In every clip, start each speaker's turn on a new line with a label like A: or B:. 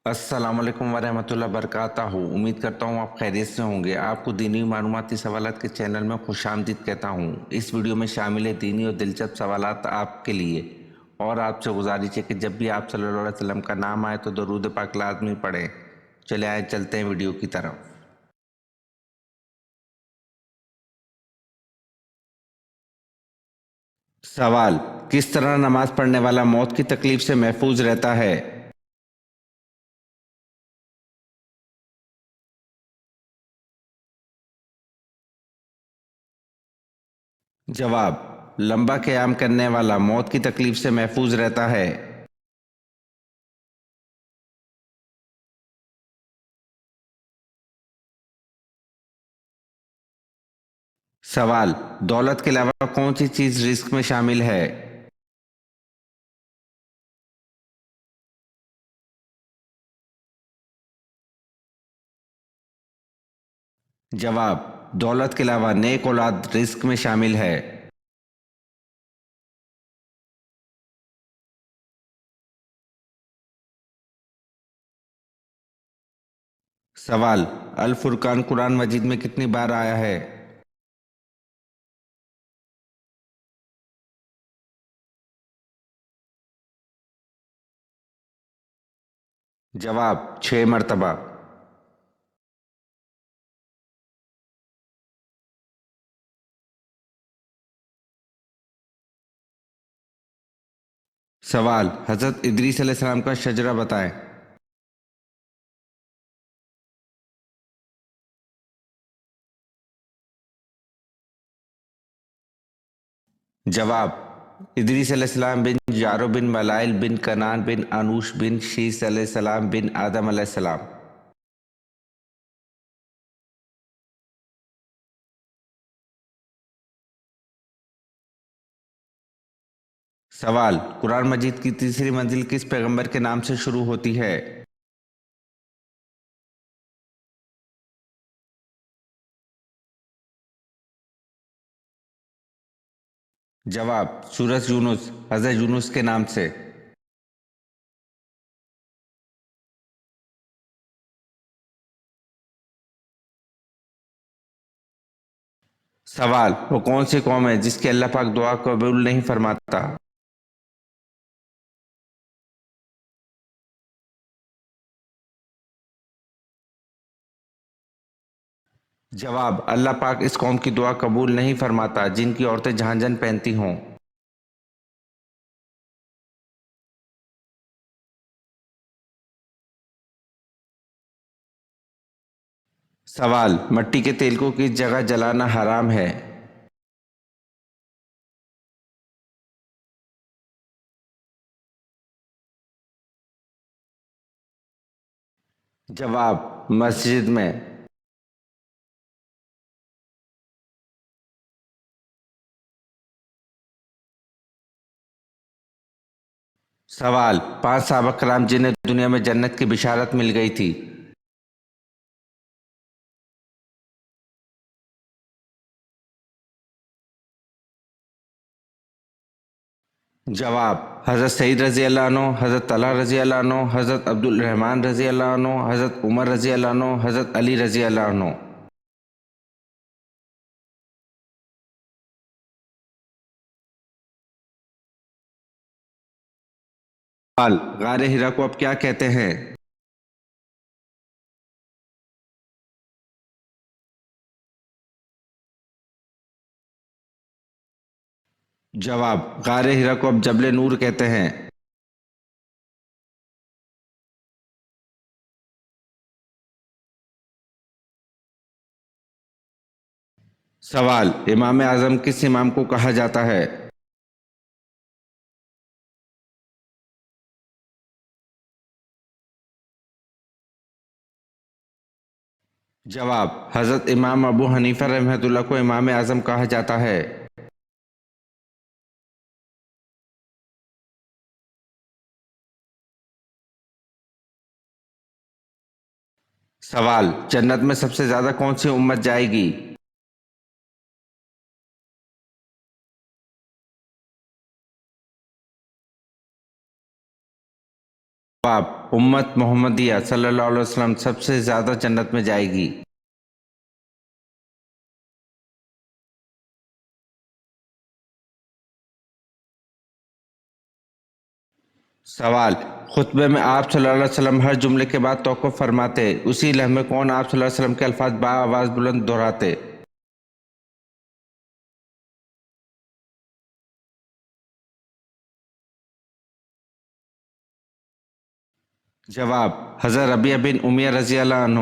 A: السلام علیکم ورحمۃ اللہ وبرکاتہ. امید کرتا ہوں آپ خیریت سے ہوں گے. آپ کو دینی معلوماتی سوالات کے چینل میں خوش آمدید کہتا ہوں. اس ویڈیو میں شامل ہے دینی اور دلچسپ سوالات آپ کے لیے، اور آپ سے گزارش ہے کہ جب بھی آپ صلی اللہ علیہ وسلم کا نام آئے تو درود پاک لازمی پڑھیں. چلے آئے چلتے ہیں ویڈیو کی طرف. سوال: کس طرح نماز پڑھنے والا موت کی تکلیف سے محفوظ رہتا ہے؟ جواب: لمبا قیام کرنے والا موت کی تکلیف سے محفوظ رہتا ہے. سوال: دولت کے علاوہ کون سی چیز رزق میں شامل ہے؟ جواب: دولت کے علاوہ نیک اولاد رزق میں شامل ہے. سوال: الفرقان قرآن مجید میں کتنی بار آیا ہے؟ جواب: 6 مرتبہ. سوال: حضرت ادریس علیہ السلام کا شجرہ بتائیں. جواب: ادریس علیہ السلام بن جارو بن ملائل بن کنان بن انوش بن شیس علیہ السلام بن آدم علیہ السلام. سوال: قرآن مجید کی تیسری منزل کس پیغمبر کے نام سے شروع ہوتی ہے؟ جواب: سورۃ یونس، حضرت یونس کے نام سے. سوال: وہ کون سی قوم ہے جس کی اللہ پاک دعا قبول نہیں فرماتا؟ جواب: اللہ پاک اس قوم کی دعا قبول نہیں فرماتا جن کی عورتیں جھانجھن پہنتی ہوں. سوال: مٹی کے تیل کو کس جگہ جلانا حرام ہے؟ جواب: مسجد میں. سوال: 5 صحابہ کرام جنہیں دنیا میں جنت کی بشارت مل گئی تھی. جواب: حضرت سعید رضی اللہ عنہ، حضرت طلحہ رضی اللہ عنہ، حضرت عبد الرحمن رضی اللہ عنہ، حضرت عمر رضی اللہ عنہ، حضرت علی رضی اللہ عنہ. سوال: غار حرا کو اب کیا کہتے ہیں؟ جواب: غار حرا کو اب جبل نور کہتے ہیں. سوال: امام اعظم کس امام کو کہا جاتا ہے؟ جواب: حضرت امام ابو حنیفہ رحمۃ اللہ کو امام اعظم کہا جاتا ہے. سوال: جنت میں سب سے زیادہ کون سی امت جائے گی؟ جواب: امت محمدیہ صلی اللہ علیہ وسلم سب سے زیادہ جنت میں جائے گی؟ سوال: خطبے میں آپ صلی اللہ علیہ وسلم ہر جملے کے بعد توقف فرماتے، اسی لمحے کون آپ صلی اللہ علیہ وسلم کے الفاظ بآواز بلند دہراتے؟ جواب: حضرت ربیعہ بن امیہ رضی اللہ عنہ۔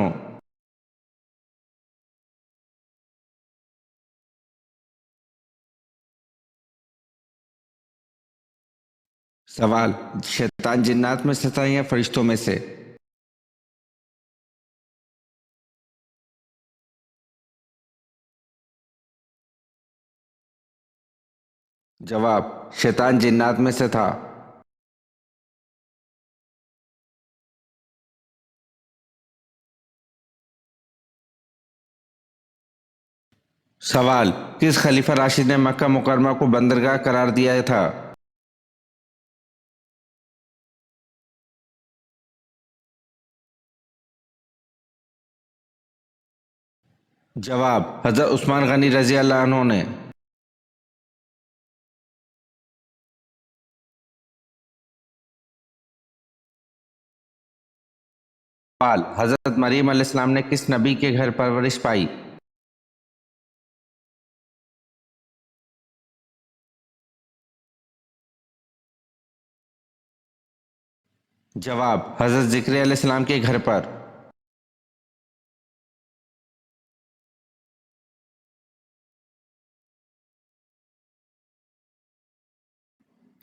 A: سوال: شیطان جنات میں سے تھا یا فرشتوں میں سے؟ جواب: شیطان جنات میں سے تھا۔ سوال: کس خلیفہ راشد نے مکہ مکرمہ کو بندرگاہ قرار دیا تھا؟ جواب: حضرت عثمان غنی رضی اللہ عنہ نے۔ سوال: حضرت مریم علیہ السلام نے کس نبی کے گھر پرورش پائی؟ جواب: حضرت زکریا علیہ السلام کے گھر پر۔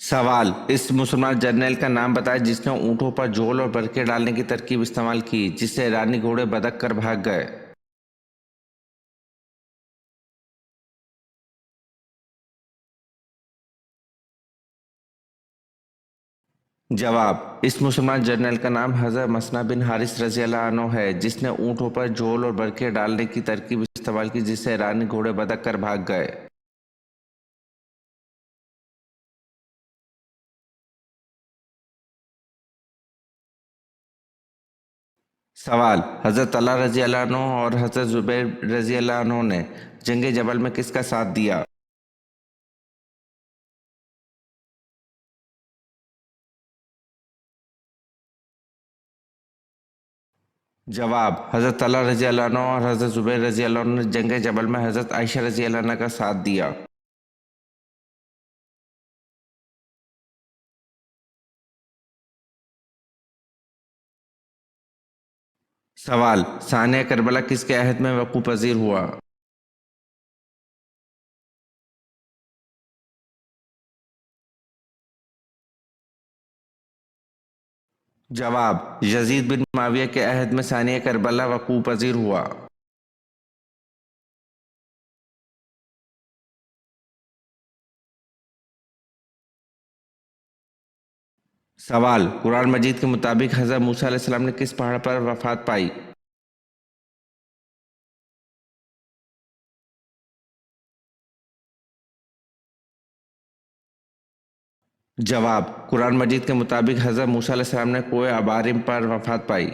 A: سوال: اس مسلمان جرنیل کا نام بتائیں جس نے اونٹوں پر جول اور برقعے ڈالنے کی ترکیب استعمال کی، جس سے ایرانی گھوڑے بدک کر بھاگ گئے۔ جواب: اس مسلمان جرنیل کا نام حضرت مسنہ بن حارث رضی اللہ عنہ ہے، جس نے اونٹوں پر جول اور برقعے ڈالنے کی ترکیب استعمال کی، جس سے ایرانی گھوڑے بدک کر بھاگ گئے۔ سوال: حضرت طلحہ رضی اللہ عنہ اور حضرت زبیر رضی اللہ عنہ نے جنگ جبل میں کس کا ساتھ دیا؟ جواب: حضرت طلحہ رضی اللہ عنہ اور حضرت زبیر رضی اللہ عنہ نے جنگ جبل میں حضرت عائشہ رضی اللہ عنہ کا ساتھ دیا۔ سوال: ثانیہ کربلا کس کے عہد میں وقوع پذیر ہوا؟ جواب: یزید بن معاویہ کے عہد میں ثانیہ کربلا وقوع پذیر ہوا۔ سوال: قرآن مجید کے مطابق حضرت موسیٰ علیہ السلام نے کس پہاڑ پر وفات پائی؟ جواب: قرآن مجید کے مطابق حضرت موسیٰ علیہ السلام نے کوہ ابارم پر وفات پائی۔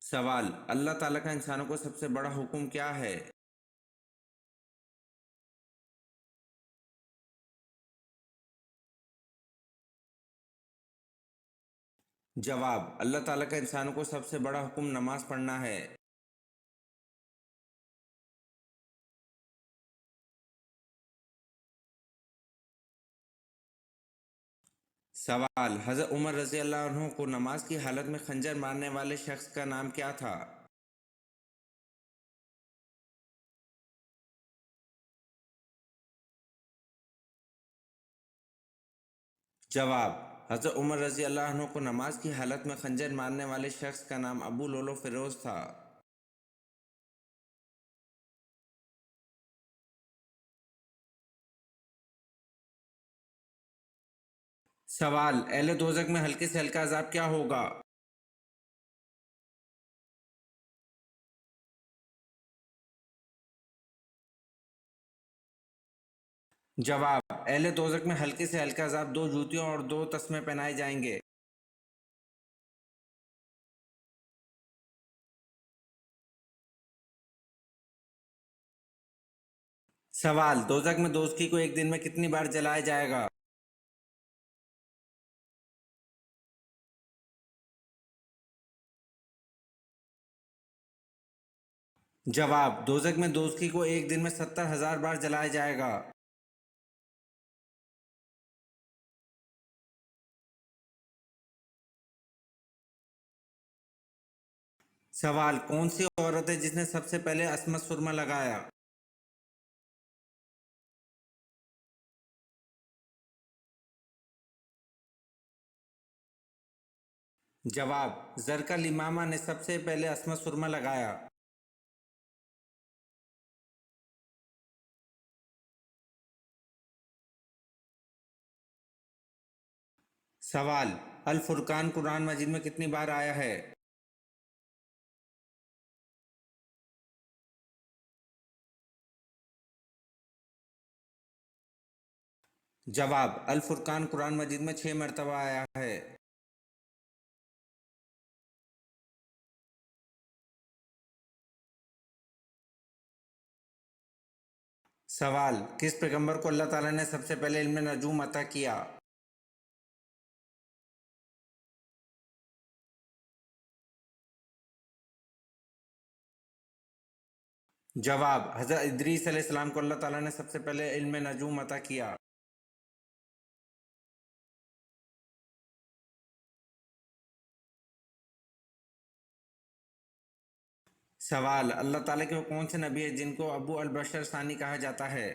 A: سوال: اللہ تعالیٰ کا انسانوں کو سب سے بڑا حکم کیا ہے؟ جواب: اللہ تعالیٰ کا انسانوں کو سب سے بڑا حکم نماز پڑھنا ہے۔ سوال: حضرت عمر رضی اللہ عنہ کو نماز کی حالت میں خنجر مارنے والے شخص کا نام کیا تھا؟ جواب: حضرت عمر رضی اللہ عنہ کو نماز کی حالت میں خنجر مارنے والے شخص کا نام ابو لولو فیروز تھا۔ سوال: اہل دوزخ میں ہلکے سے ہلکا عذاب کیا ہوگا؟ جواب: اہل دوزخ میں ہلکے سے ہلکا عذاب 2 جوتیوں اور 2 تسمے پہنائے جائیں گے۔ سوال: دوزخ میں دوزخی کو ایک دن میں کتنی بار جلایا جائے گا؟ جواب: دوزخ میں دوزخی کو ایک دن میں 70,000 بار جلایا جائے گا۔ سوال: کون سی عورت ہے جس نے سب سے پہلے عصمت سرما لگایا؟ جواب: زرقا الامامہ نے سب سے پہلے عصمت سرما لگایا۔ سوال: الفرقان قرآن مجید میں کتنی بار آیا ہے؟ جواب: الفرقان قرآن مجید میں 6 مرتبہ آیا ہے۔ سوال: کس پیغمبر کو اللہ تعالیٰ نے سب سے پہلے علم نجوم عطا کیا؟ جواب: حضرت ادریس علیہ السلام کو اللہ تعالیٰ نے سب سے پہلے علم نجوم عطا کیا۔ سوال: اللہ تعالیٰ کے وہ کون سے نبی ہیں جن کو ابو البشر ثانی کہا جاتا ہے؟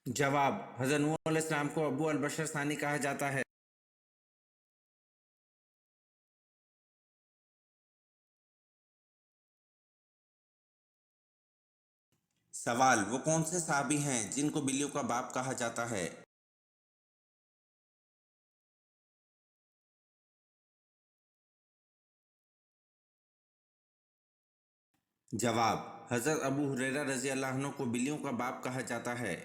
A: جواب: حضرت نوح علیہ السلام کو ابو البشر ثانی کہا جاتا ہے۔ سوال: وہ کون سے صحابی ہیں جن کو بلیوں کا باپ کہا جاتا ہے؟ جواب: حضرت ابو ہریرہ رضی اللہ عنہ کو بلیوں کا باپ کہا جاتا ہے۔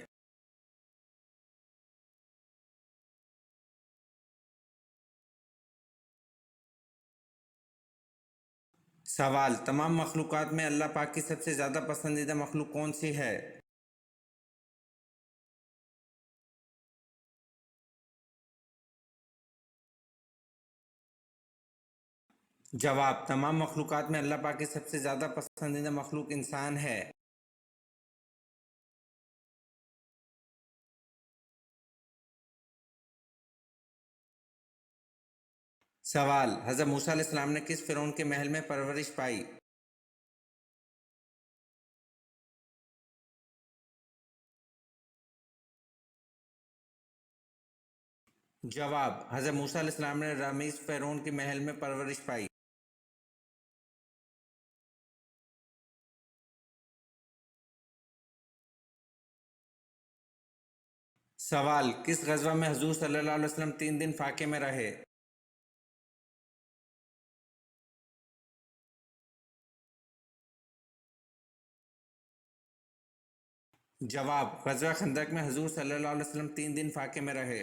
A: سوال: تمام مخلوقات میں اللہ پاک کی سب سے زیادہ پسندیدہ مخلوق کون سی ہے؟ جواب: تمام مخلوقات میں اللہ پاک کی سب سے زیادہ پسندیدہ مخلوق انسان ہے۔ سوال: حضرت موسیٰ علیہ السلام نے کس فرعون کے محل میں پرورش پائی؟ جواب: حضرت موسیٰ علیہ السلام نے رامز فرعون کے محل میں پرورش پائی۔ سوال: کس غزوہ میں حضور صلی اللہ علیہ وسلم 3 دن فاقے میں رہے؟ جواب: غزوہ خندق میں حضور صلی اللہ علیہ وسلم 3 دن فاقے میں رہے۔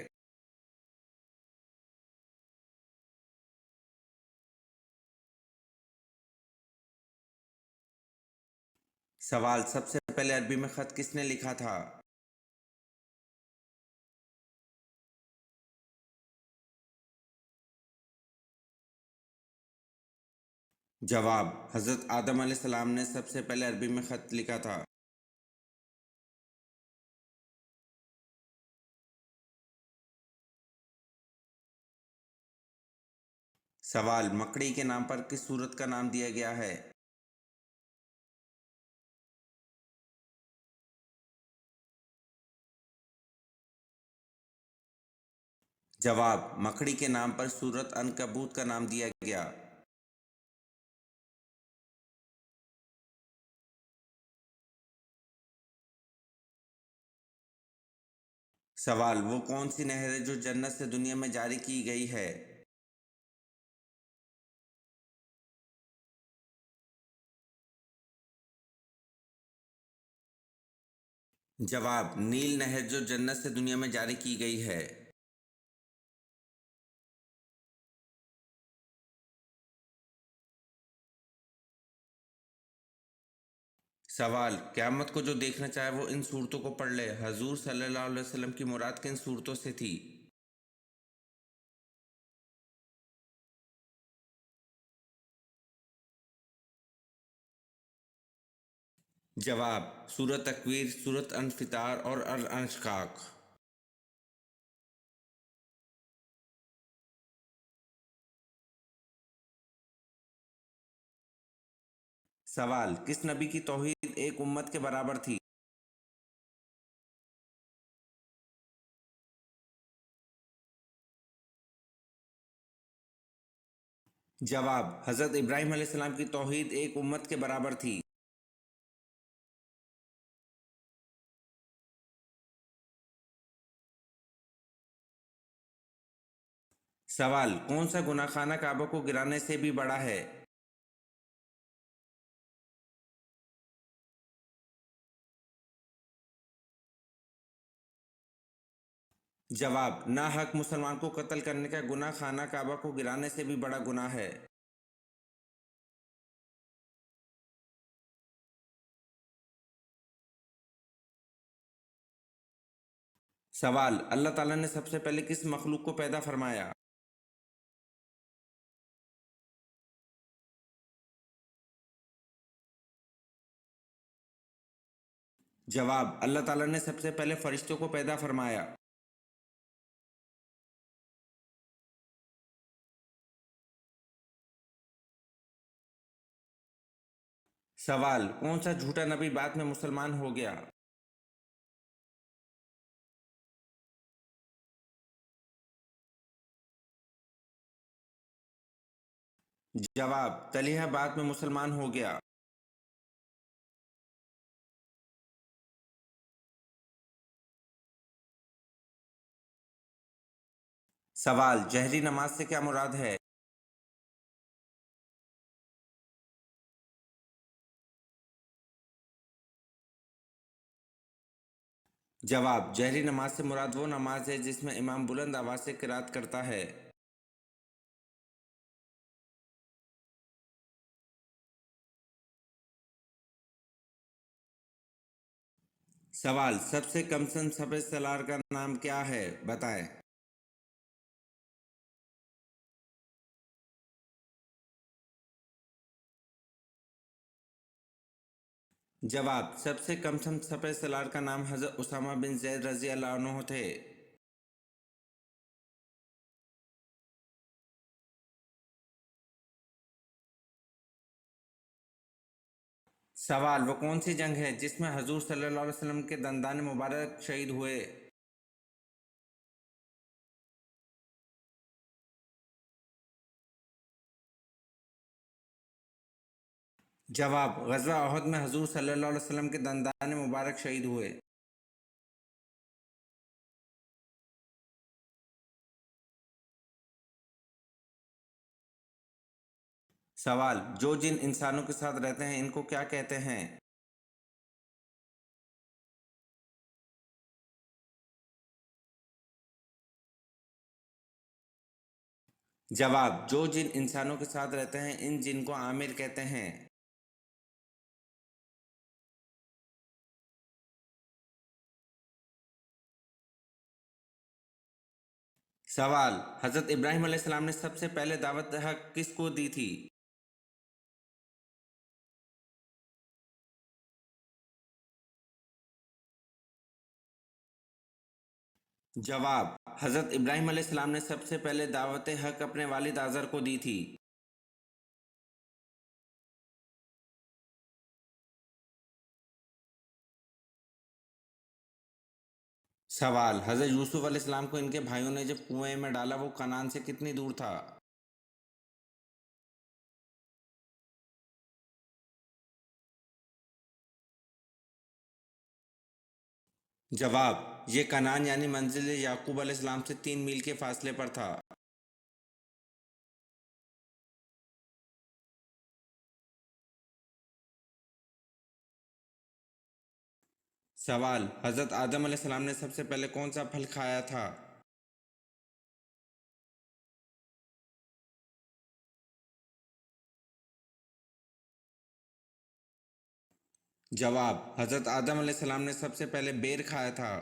A: سوال: سب سے پہلے عربی میں خط کس نے لکھا تھا؟ جواب: حضرت آدم علیہ السلام نے سب سے پہلے عربی میں خط لکھا تھا۔ سوال: مکڑی کے نام پر کس سورت کا نام دیا گیا ہے؟ جواب: مکڑی کے نام پر سورت عنکبوت کا نام دیا گیا۔ سوال: وہ کون سی نہر ہے جو جنت سے دنیا میں جاری کی گئی ہے؟ جواب: نیل نہر جو جنت سے دنیا میں جاری کی گئی ہے۔ سوال: قیامت کو جو دیکھنا چاہے وہ ان صورتوں کو پڑھ لے۔ حضور صلی اللہ علیہ وسلم کی مراد کن صورتوں سے تھی؟ جواب: سورۃ تکویر، سورۃ انفطار اور الانشقاق۔ سوال: کس نبی کی توحید ایک امت کے برابر تھی؟ جواب: حضرت ابراہیم علیہ السلام کی توحید ایک امت کے برابر تھی۔ سوال: کون سا گناہ خانہ کعبہ کو گرانے سے بھی بڑا ہے؟ جواب: ناحق مسلمان کو قتل کرنے کا گناہ خانہ کعبہ کو گرانے سے بھی بڑا گناہ ہے۔ سوال: اللہ تعالیٰ نے سب سے پہلے کس مخلوق کو پیدا فرمایا؟ جواب: اللہ تعالیٰ نے سب سے پہلے فرشتوں کو پیدا فرمایا۔ سوال: کون سا جھوٹا نبی بعد میں مسلمان ہو گیا؟ جواب: طلحہ بعد میں مسلمان ہو گیا۔ سوال: جہری نماز سے کیا مراد ہے؟ جواب: جہری نماز سے مراد وہ نماز ہے جس میں امام بلند آواز سے قرات کرتا ہے۔ سوال: سب سے کم سن سپہ سالار کا نام کیا ہے، بتائیں۔ جواب: سب سے کم سن سپہ سالار کا نام حضرت اسامہ بن زید رضی اللہ عنہ تھے۔ سوال: وہ کون سی جنگ ہے جس میں حضور صلی اللہ علیہ وسلم کے دندان مبارک شہید ہوئے؟ جواب: غزوہ احد میں حضور صلی اللہ علیہ وسلم کے دندان مبارک شہید ہوئے۔ سوال: جو جن انسانوں کے ساتھ رہتے ہیں ان کو کیا کہتے ہیں؟ جواب: جو جن انسانوں کے ساتھ رہتے ہیں ان جن کو عامر کہتے ہیں۔ سوال: حضرت ابراہیم علیہ السلام نے سب سے پہلے دعوت حق کس کو دی تھی؟ جواب: حضرت ابراہیم علیہ السلام نے سب سے پہلے دعوت حق اپنے والد آزر کو دی تھی۔ سوال: حضرت یوسف علیہ السلام کو ان کے بھائیوں نے جب کنویں میں ڈالا وہ کنعان سے کتنی دور تھا؟ جواب: یہ کنعان یعنی منزل یعقوب علیہ السلام سے 3 میل کے فاصلے پر تھا۔ سوال: حضرت آدم علیہ السلام نے سب سے پہلے کون سا پھل کھایا تھا؟ جواب: حضرت آدم علیہ السلام نے سب سے پہلے بیر کھایا تھا۔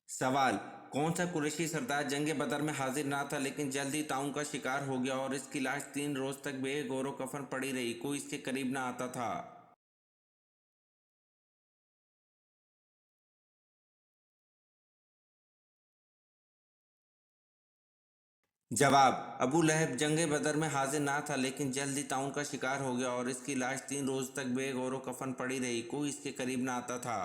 A: سوال: کون سا قریشی سردار جنگ بدر میں حاضر نہ تھا لیکن جلد ہی طاعون کا شکار ہو گیا اور اس کی لاش 3 روز تک بے گور و کفن پڑی رہی، کوئی اس کے قریب نہ آتا تھا؟ جواب: ابو لہب جنگ بدر میں حاضر نہ تھا لیکن جلد ہی طاعون کا شکار ہو گیا اور اس کی لاش 3 روز تک بے گور و کفن پڑی رہی، کوئی اس کے قریب نہ آتا تھا۔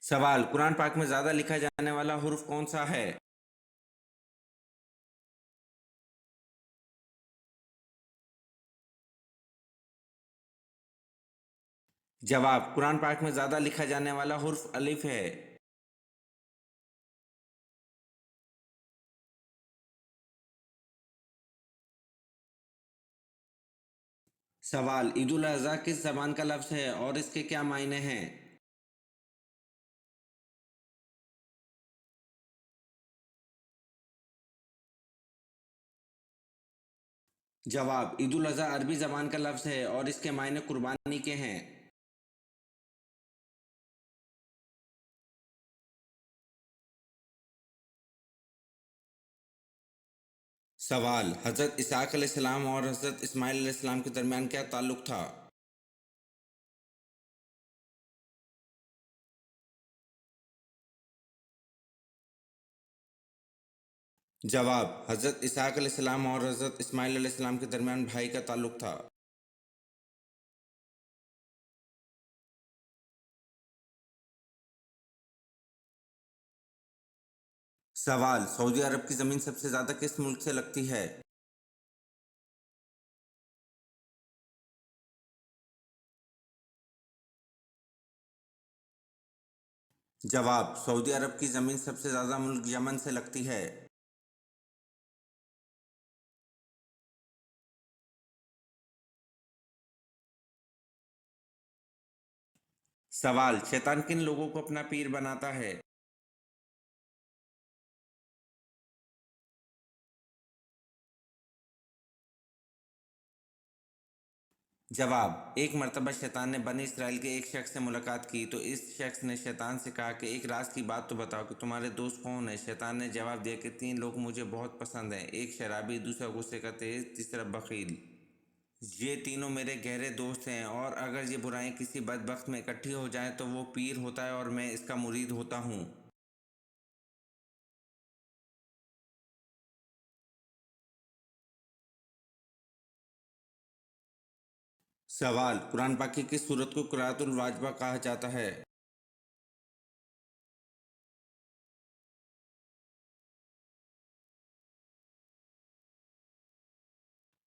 A: سوال: قرآن پاک میں زیادہ لکھا جانے والا حرف کون سا ہے؟ جواب: قرآن پاک میں زیادہ لکھا جانے والا حرف الف ہے۔ سوال: عید الاضحیٰ کس زبان کا لفظ ہے اور اس کے کیا معنی ہیں؟ جواب: عید الاضحیٰ عربی زبان کا لفظ ہے اور اس کے معنی قربانی کے ہیں۔ سوال: حضرت اسحاق علیہ السلام اور حضرت اسماعیل علیہ السلام کے درمیان کیا تعلق تھا؟ جواب: حضرت اسحاق علیہ السلام اور حضرت اسماعیل علیہ السلام کے درمیان بھائی کا تعلق تھا۔ سوال: سعودی عرب کی زمین سب سے زیادہ کس ملک سے لگتی ہے؟ جواب: سعودی عرب کی زمین سب سے زیادہ ملک یمن سے لگتی ہے۔ سوال: شیطان کن لوگوں کو اپنا پیر بناتا ہے؟ جواب: ایک مرتبہ شیطان نے بنی اسرائیل کے ایک شخص سے ملاقات کی تو اس شخص نے شیطان سے کہا کہ ایک راز کی بات تو بتاؤ کہ تمہارے دوست کون ہیں؟ شیطان نے جواب دیا کہ 3 لوگ مجھے بہت پسند ہیں، ایک شرابی، دوسرا غصے کا تیز، تیسرا بخیل۔ یہ تینوں میرے گہرے دوست ہیں اور اگر یہ برائیں کسی بدبخت میں اکٹھی ہو جائیں تو وہ پیر ہوتا ہے اور میں اس کا مرید ہوتا ہوں۔ سوال: قرآن پاک کی کس سورت کو قرأت الواجبہ کہا جاتا ہے؟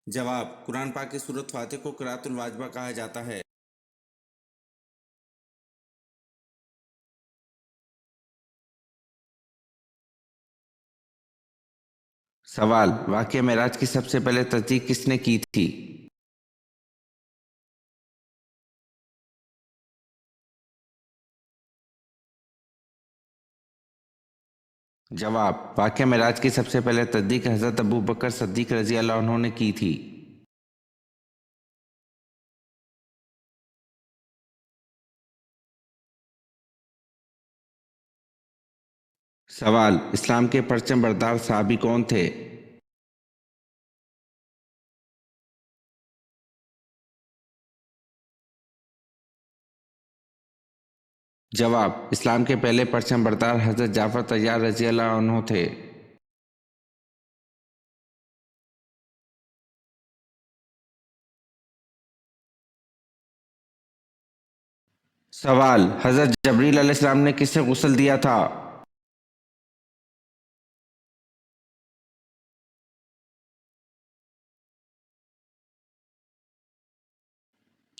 A: جواب: قرآن پاک کی سورت فاتح کو قرأت الواجبہ کہا جاتا ہے۔ سوال: واقعہ معراج کی سب سے پہلے تصدیق کس نے کی تھی؟ جواب: واقعہ معراج کی سب سے پہلے تصدیق حضرت ابو بکر صدیق رضی اللہ عنہ نے کی تھی۔ سوال: اسلام کے پرچم بردار صحابی کون تھے؟ جواب: اسلام کے پہلے پرچم بردار حضرت جعفر طیار رضی اللہ عنہ تھے۔ سوال: حضرت جبریل علیہ السلام نے کس سے غسل دیا تھا؟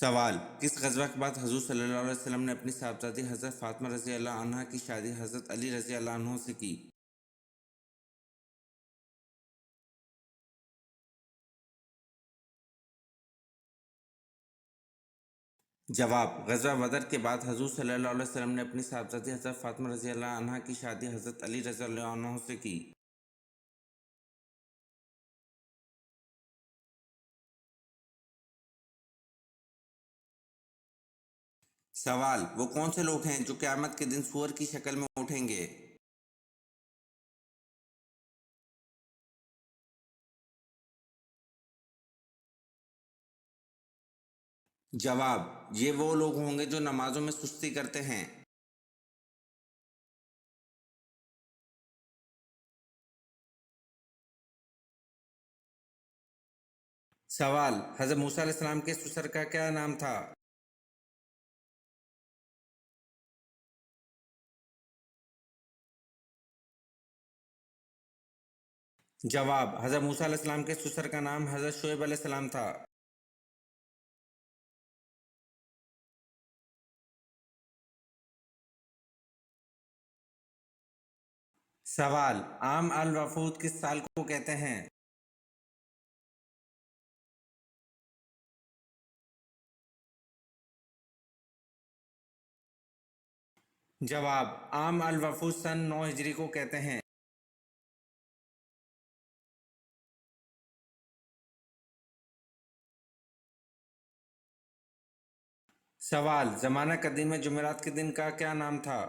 A: سوال: کس غزوہ کے بعد حضور صلی اللہ علیہ وسلم نے اپنی صاحبزادی حضرت فاطمہ رضی اللہ عنہا کی شادی حضرت علی رضی اللہ عنہ سے کی؟ جواب: غزوہ بدر کے بعد حضور صلی اللہ علیہ وسلم نے اپنی صاحبزادی حضرت فاطمہ رضی اللہ عنہا کی شادی حضرت علی رضی اللہ عنہ سے کی۔ سوال: وہ کون سے لوگ ہیں جو قیامت کے دن سور کی شکل میں اٹھیں گے؟ جواب: یہ وہ لوگ ہوں گے جو نمازوں میں سستی کرتے ہیں۔ سوال: حضرت موسیٰ علیہ السلام کے سسر کا کیا نام تھا؟ جواب: حضرت موسیٰ علیہ السلام کے سسر کا نام حضرت شعیب علیہ السلام تھا۔ سوال: عام الوفود کس سال کو کہتے ہیں؟ جواب: عام الوفود سن 9 ہجری کو کہتے ہیں۔ سوال: زمانہ قدیم میں جمعرات کے دن کا کیا نام تھا؟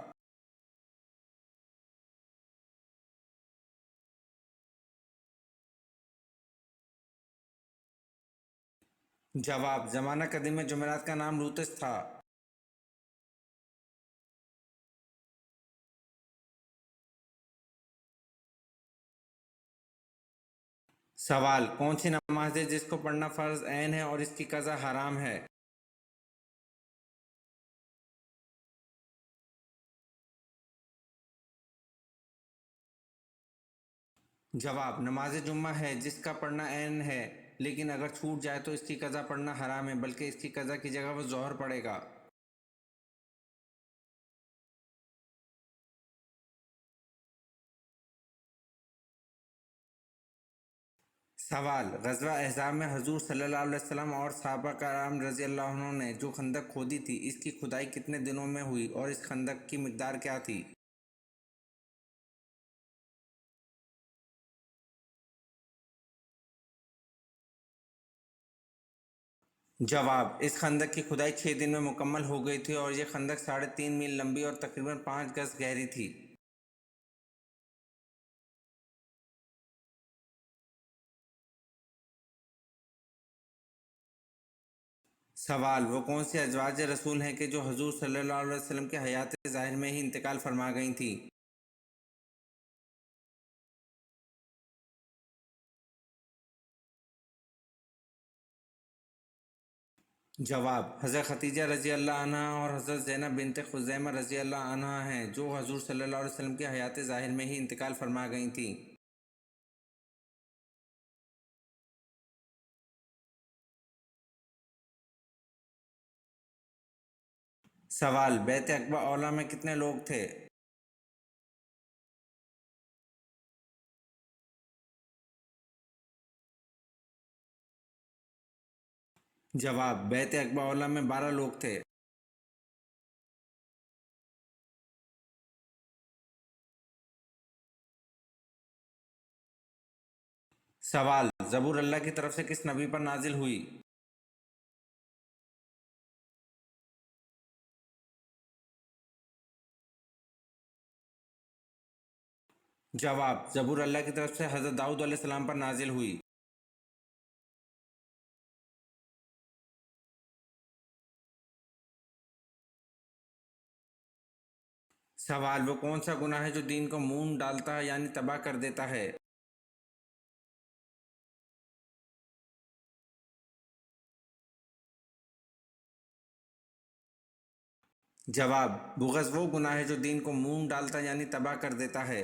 A: جواب: زمانہ قدیم میں جمعرات کا نام لوتس تھا۔ سوال: کون سی نماز ہے جس کو پڑھنا فرض عین ہے اور اس کی قضا حرام ہے؟ جواب: نماز جمعہ ہے جس کا پڑھنا عین ہے، لیکن اگر چھوٹ جائے تو اس کی قضا پڑھنا حرام ہے، بلکہ اس کی قضا کی جگہ وہ ظہر پڑھے گا۔ سوال: غزوہ احزاب میں حضور صلی اللہ علیہ وسلم اور صحابہ کرام رضی اللہ عنہ نے جو خندق کھودی تھی، اس کی کھدائی کتنے دنوں میں ہوئی اور اس خندق کی مقدار کیا تھی؟ جواب: اس خندق کی کھدائی 6 دن میں مکمل ہو گئی تھی اور یہ خندق 3.5 میل لمبی اور تقریباً 5 گز گہری تھی۔ سوال: وہ کون سی ازواج رسول ہیں کہ جو حضور صلی اللہ علیہ وسلم کے حیات ظاہر میں ہی انتقال فرما گئی تھیں؟ جواب: حضرت خدیجہ رضی اللہ عنہا اور حضرت زینب بنت خزیمہ رضی اللہ عنہا ہیں جو حضور صلی اللہ علیہ وسلم کے حیات ظاہر میں ہی انتقال فرما گئی تھیں۔ سوال: بیعت عقبہ اولیٰ میں کتنے لوگ تھے؟ جواب: بیعت عقبہ اولیٰ میں 12 لوگ تھے۔ سوال: زبور اللہ کی طرف سے کس نبی پر نازل ہوئی؟ جواب: زبور اللہ کی طرف سے حضرت داؤد علیہ السلام پر نازل ہوئی۔ سوال: وہ کون سا گناہ ہے جو دین کو مون ڈالتا ہے یعنی تباہ کر دیتا ہے؟ جواب: بغض وہ گناہ ہے جو دین کو مون ڈالتا ہے یعنی تباہ کر دیتا ہے۔